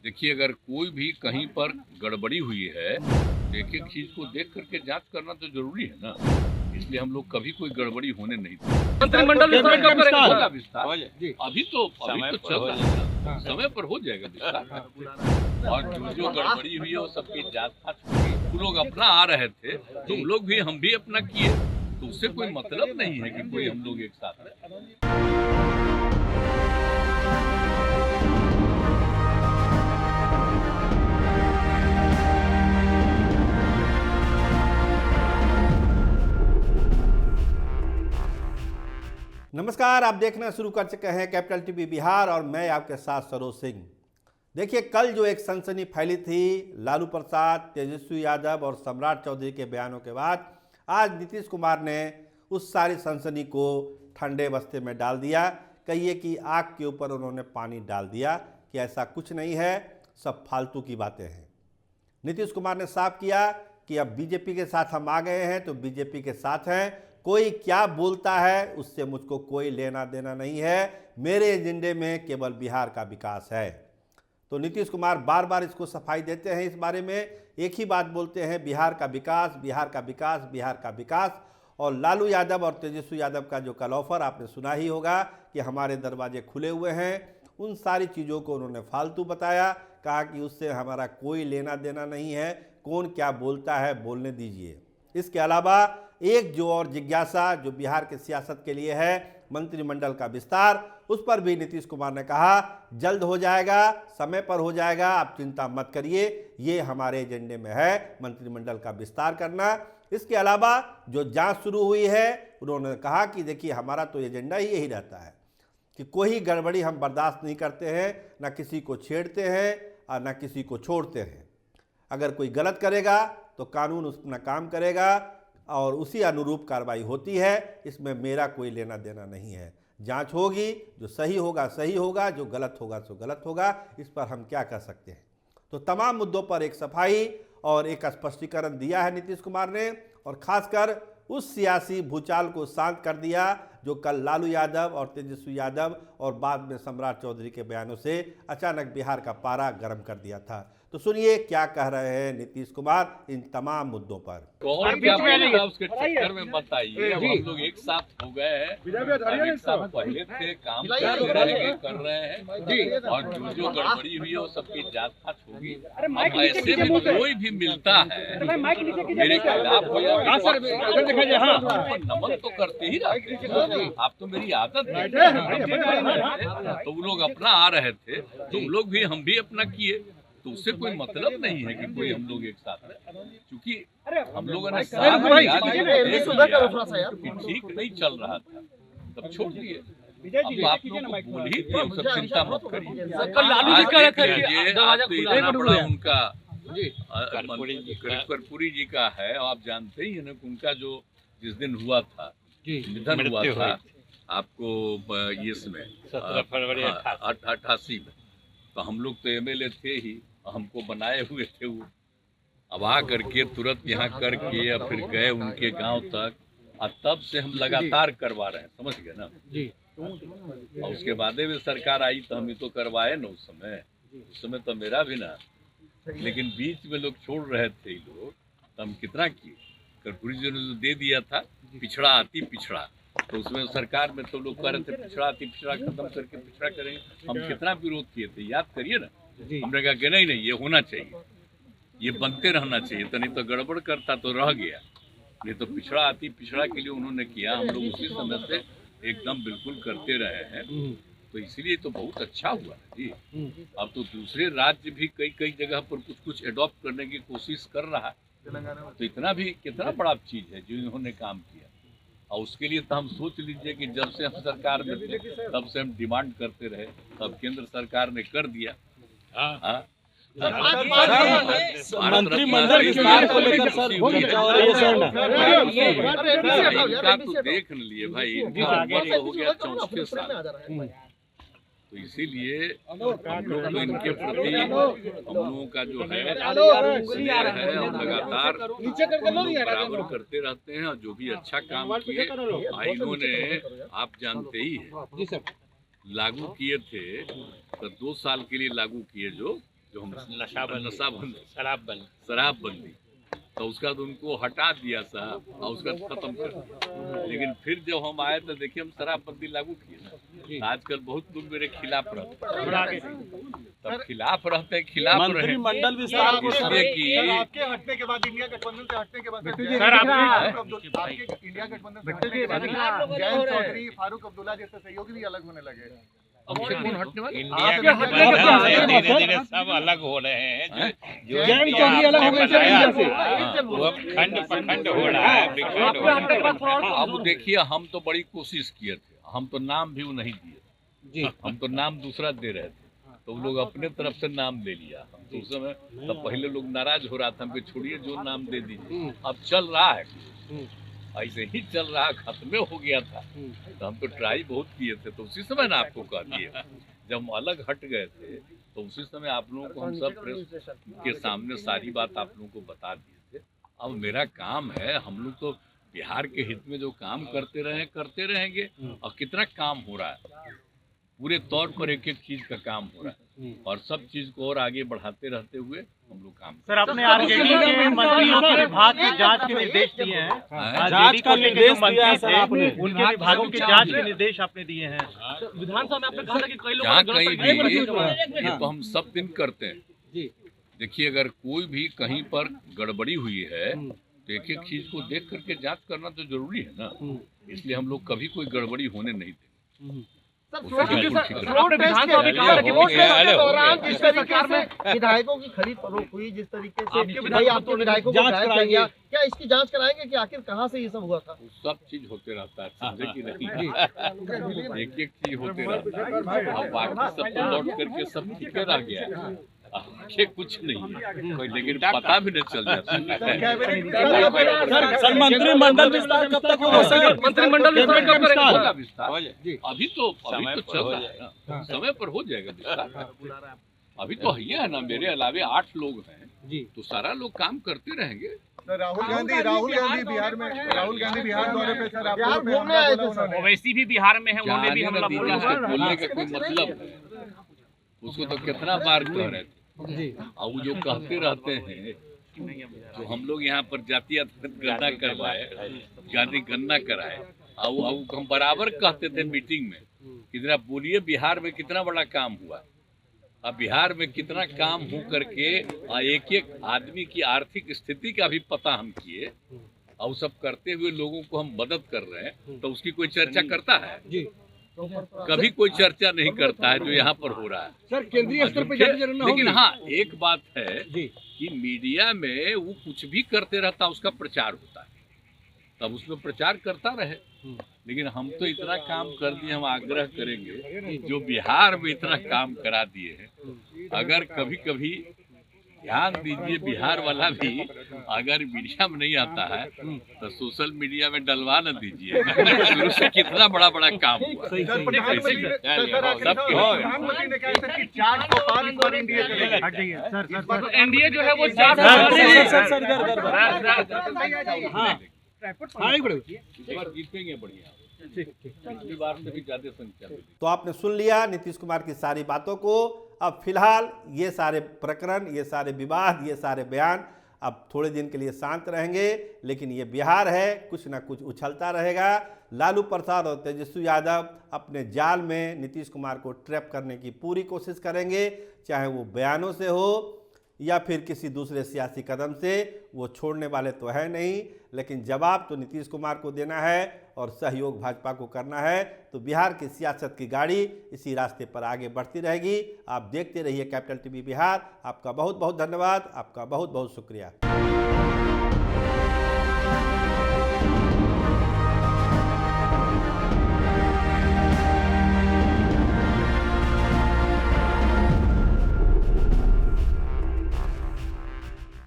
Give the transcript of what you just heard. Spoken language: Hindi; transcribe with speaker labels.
Speaker 1: देखिए, अगर कोई भी कहीं पर गड़बड़ी हुई है, एक एक चीज को देख करके जांच करना तो जरूरी है ना। इसलिए हम लोग कभी कोई गड़बड़ी होने नहीं देते।
Speaker 2: मंत्रिमंडल विस्तार कब करेंगे?
Speaker 1: होगा विस्तार। अभी तो चल रहा है, समय पर हो जाएगा विस्तार। और जो गड़बड़ी हुई है वो सबकी जांच फांच होगी। वो लोग अपना आ रहे थे, तुम लोग भी, हम भी अपना किए, तो उससे कोई मतलब नहीं है कि कोई हम लोग एक साथ रहे।
Speaker 3: नमस्कार, आप देखना शुरू कर चुके हैं कैपिटल टीवी बिहार और मैं आपके साथ सरोज सिंह। देखिए, कल जो एक सनसनी फैली थी लालू प्रसाद, तेजस्वी यादव और सम्राट चौधरी के बयानों के बाद, आज नीतीश कुमार ने उस सारी सनसनी को ठंडे बस्ते में डाल दिया। कहिए कि आग के ऊपर उन्होंने पानी डाल दिया कि ऐसा कुछ नहीं है, सब फालतू की बातें हैं। नीतीश कुमार ने साफ किया कि अब बीजेपी के साथ हम आ गए हैं तो बीजेपी के साथ हैं, कोई क्या बोलता है उससे मुझको कोई लेना देना नहीं है, मेरे एजेंडे में केवल बिहार का विकास है। तो नीतीश कुमार बार बार इसको सफाई देते हैं, इस बारे में एक ही बात बोलते हैं, बिहार का विकास, बिहार का विकास, बिहार का विकास। और लालू यादव और तेजस्वी यादव का जो कल ऑफर आपने सुना ही होगा कि हमारे दरवाजे खुले हुए हैं, उन सारी चीज़ों को उन्होंने फालतू बताया, कहा कि उससे हमारा कोई लेना देना नहीं है, कौन क्या बोलता है बोलने दीजिए। इसके अलावा एक जो और जिज्ञासा जो बिहार के सियासत के लिए है, मंत्रिमंडल का विस्तार, उस पर भी नीतीश कुमार ने कहा जल्द हो जाएगा, समय पर हो जाएगा, आप चिंता मत करिए, ये हमारे एजेंडे में है मंत्रिमंडल का विस्तार करना। इसके अलावा जो जांच शुरू हुई है, उन्होंने कहा कि देखिए, हमारा तो एजेंडा ही यही रहता है कि कोई गड़बड़ी हम बर्दाश्त नहीं करते हैं, ना किसी को छेड़ते हैं और ना किसी को छोड़ते हैं। अगर कोई गलत करेगा तो कानून अपना काम करेगा और उसी अनुरूप कार्रवाई होती है, इसमें मेरा कोई लेना देना नहीं है। जांच होगी, जो सही होगा सही होगा, जो गलत होगा सो गलत होगा, इस पर हम क्या कर सकते हैं। तो तमाम मुद्दों पर एक सफाई और एक स्पष्टीकरण दिया है नीतीश कुमार ने, और खासकर उस सियासी भूचाल को शांत कर दिया जो कल लालू यादव और तेजस्वी यादव और बाद में सम्राट चौधरी के बयानों से अचानक बिहार का पारा गर्म कर दिया था। तो सुनिए क्या कह रहे हैं नीतीश कुमार इन तमाम मुद्दों पर।
Speaker 1: कौन क्या बोलेगा उसके चक्कर में बताइए। हम लोग एक साथ हो गए हैं, एक साथ पहले थे, काम कर रहे हैं, और जो गड़बड़ी हुई है वो सबकी जांच फांच होगी। अब ऐसे में कोई भी मिलता है मेरे खिलाफ हो या नमन तो करते ही रहते हैं। आप तो मेरी आदत है। तो वो लोग अपना आ रहे थे, तुम लोग भी, हम भी अपना किए, तो उससे कोई मतलब नहीं है कि कोई हम लोग एक साथ रहे। क्योंकि हम लोगों ने ठीक नहीं चल रहा था, तब छोड़ दिए। अब आप लोग को बोल ही दिए, सब चिंता मत करिए। इतना बड़ा उनका कर्पूरी जी का है, आप जानते ही है ना, उनका जो जिस दिन हुआ था, निधन हुआ था आपको इसमें 17 फरवरी 88 में, तो हम लोग तो एमएलए थे ही, हमको बनाए हुए थे वो। अब आ करके तुरंत यहाँ करके और फिर गए उनके गांव तक, और तब से हम लगातार करवा रहे हैं, समझ गए ना जी। और उसके बाद में सरकार आई तो हम तो करवाए ना उस समय तो मेरा भी ना, लेकिन बीच में लोग छोड़ रहे थे लोग, तो हम कितना किए। कर्पूरी जी ने दे दिया था पिछड़ा आती पिछड़ा, तो उसमें सरकार में तो लोग कह रहे थे पिछड़ा आती पिछड़ा खत्म करके पिछड़ा करेंगे, हम कितना विरोध किए थे, याद करिए ना। हमने कहा कि नहीं, ये होना चाहिए, ये बनते रहना चाहिए, तो नहीं तो गड़बड़ करता तो रह गया, नहीं तो पिछड़ा आती पिछड़ा के लिए उन्होंने किया, हम लोग उसी समय से एकदम बिल्कुल करते रहे हैं। तो इसलिए तो बहुत अच्छा हुआ है जी। अब तो दूसरे राज्य भी कई जगह पर कुछ एडॉप्ट करने की कोशिश कर रहा है, तो इतना भी कितना बड़ा चीज है जो इन्होंने काम किया। और उसके लिए तो हम सोच लीजिए कि जब से हम सरकार में थे तब से हम डिमांड करते रहे, तब केंद्र सरकार ने कर दिया। मंत्रिमंडल विस्तार को लेकर सर इनका तो देख लिए भाई, इनका उम्र हो गया 64 साल, तो इसीलिए हम लोग तो इनके प्रति हम लोगों का जो है स्नेह है, और लगातार बराबर करते रहते हैं। और जो भी अच्छा काम किए इन्होंने, आप जानते ही है, लागू किए थे तो 2 साल के लिए लागू किए, जो जो हम
Speaker 2: नशाबंदी,
Speaker 1: शराबबंदी, तो उसका तो उनको हटा दिया साहब और उसका खत्म कर दिया। लेकिन फिर जब हम आए तो देखिए हम शराबबंदी लागू किए ना। आजकल बहुत लोग मेरे खिलाफ रहते हैं, तब खिलाफ रहते हैं, खिलाफ
Speaker 4: मंत्रिमंडल विस्तार को
Speaker 1: इसलिए कि
Speaker 5: आपके हटने के बाद, इंडिया गठबंधन से हटने के बाद इंडिया गठबंधन से हटने के बाद जयंत चौधरी, फारूक अब्दुल्ला जैसे सहयोगी भी अलग होने लगे।
Speaker 1: अब से कौन हटने वाले?
Speaker 2: धीरे-धीरे सब अलग हो रहे हैं। जो अलग हो गए, वो अब खंड प्रखंड हो रहा है, विखंड हो रहा है।
Speaker 1: अब देखिए हम तो बड़ी कोशिश किए थे, हम तो नाम भी नहीं दिए, हम तो नाम दूसरा दे रहे थे, तो वो लोग अपने तरफ से नाम ले लिया। हम तो उस समय तब पहले लोग नाराज हो रहा था, हमको छोड़िए जो नाम दे दीजिए। अब चल रहा है, ऐसे ही चल रहा, खत्म हो गया था। तो हम तो ट्राई बहुत किए थे, तो उसी समय ना आपको कह दिए, जब हम अलग हट गए थे तो उसी समय आप लोगों को हम सब प्रेस के सामने सारी बात आप लोगों को बता दिए थे। अब मेरा काम है, हम लोग तो बिहार के हित में जो काम करते रहे करते रहेंगे। और कितना काम हो रहा है, पूरे तौर पर एक एक चीज का काम हो रहा है, और सब चीज को और आगे बढ़ाते रहते हुए हम लोग काम।
Speaker 4: सर, आपने आरजेडी के मंत्रियों के विभाग की जांच के निर्देश दिए हैं, जांच का निर्देश दिया है सर आपने, उनके विभागों की जांच के निर्देश आपने दिए हैं। विधानसभा में आपने कहा था कि कई लोग
Speaker 1: ये तो हम सब दिन करते हैं। देखिए अगर कोई भी कहीं पर गड़बड़ी हुई है तो एक एक चीज को देख करके जांच करना तो जरूरी है ना, इसलिए हम लोग कभी कोई गड़बड़ी होने नहीं देते।
Speaker 5: विधायकों की खरीद फरोख्त हुई, जिस तरीके से भाई आपके विधायकों को कराया गया, क्या इसकी जांच कराएंगे कि आखिर कहां से ये सब हुआ था?
Speaker 1: सब चीज होते रहता है, समझे कि नहीं, एक एक चीज होते रहता है। अब बाकी सब तो लौट करके सब ठीक रह गया, आगे कुछ नहीं, कोई लेकिन पता भी नहीं चल जाता।
Speaker 4: सर, मंत्रिमंडल विस्तार कब तक होगा सर?
Speaker 1: मंत्रिमंडल होगा विस्तार, अभी तो चल रहा है ना, समय पर हो जाएगा विस्तार। अभी तो ये है ना, मेरे अलावे 8 लोग हैं, तो सारा लोग काम करते रहेंगे।
Speaker 5: राहुल गांधी बिहार में, राहुल गांधी बिहार दौरे पे सर, बिहार घूमने आए थे सर,
Speaker 2: ओवैसी भी बिहार में है, उन्होंने भी हमला बोला है।
Speaker 1: बोलने का कोई मतलब है, उसको तो कितना बार कह रहे थे। और वो जो कहते रहते हैं, जो हम लोग यहाँ पर जातीय गणना करवाए, जाति गणना कराए, और हम बराबर कहते थे मीटिंग में, कितना बोलिए बिहार में कितना बड़ा काम हुआ। अब बिहार में कितना काम हो करके एक एक आदमी की आर्थिक स्थिति का भी पता हम किए, और सब करते हुए लोगों को हम मदद कर रहे हैं, तो उसकी कोई चर्चा करता है? कभी कोई चर्चा नहीं करता है जो यहाँ पर हो रहा है
Speaker 4: सर। केंद्रीय स्तर पे
Speaker 1: लेकिन हाँ एक बात है कि मीडिया में वो कुछ भी करते रहता, उसका प्रचार होता है, तब उसमें प्रचार करता रहे। लेकिन हम तो इतना काम कर दिए, हम आग्रह करेंगे जो बिहार में इतना काम करा दिए हैं, अगर कभी कभी ध्यान दीजिए, बिहार वाला भी अगर मीडिया में नहीं आता है तो सोशल मीडिया में डलवा न दीजिए। शुरू से कितना बड़ा बड़ा काम हुआ।
Speaker 5: प्रधानमंत्री ने कहा सर कि 405 पर
Speaker 2: एनडीए जो है वो
Speaker 1: जीतेंगे बढ़िया, पिछली बार से भी ज्यादा संख्या में।
Speaker 3: तो आपने सुन लिया नीतीश कुमार की सारी बातों को। अब फिलहाल ये सारे प्रकरण, ये सारे विवाद, ये सारे बयान अब थोड़े दिन के लिए शांत रहेंगे, लेकिन ये बिहार है, कुछ ना कुछ उछलता रहेगा। लालू प्रसाद और तेजस्वी यादव अपने जाल में नीतीश कुमार को ट्रैप करने की पूरी कोशिश करेंगे, चाहे वो बयानों से हो या फिर किसी दूसरे सियासी कदम से। वो छोड़ने वाले तो है नहीं, लेकिन जवाब तो नीतीश कुमार को देना है और सहयोग भाजपा को करना है। तो बिहार की सियासत की गाड़ी इसी रास्ते पर आगे बढ़ती रहेगी। आप देखते रहिए कैपिटल टीवी बिहार। आपका बहुत बहुत धन्यवाद, आपका बहुत बहुत शुक्रिया।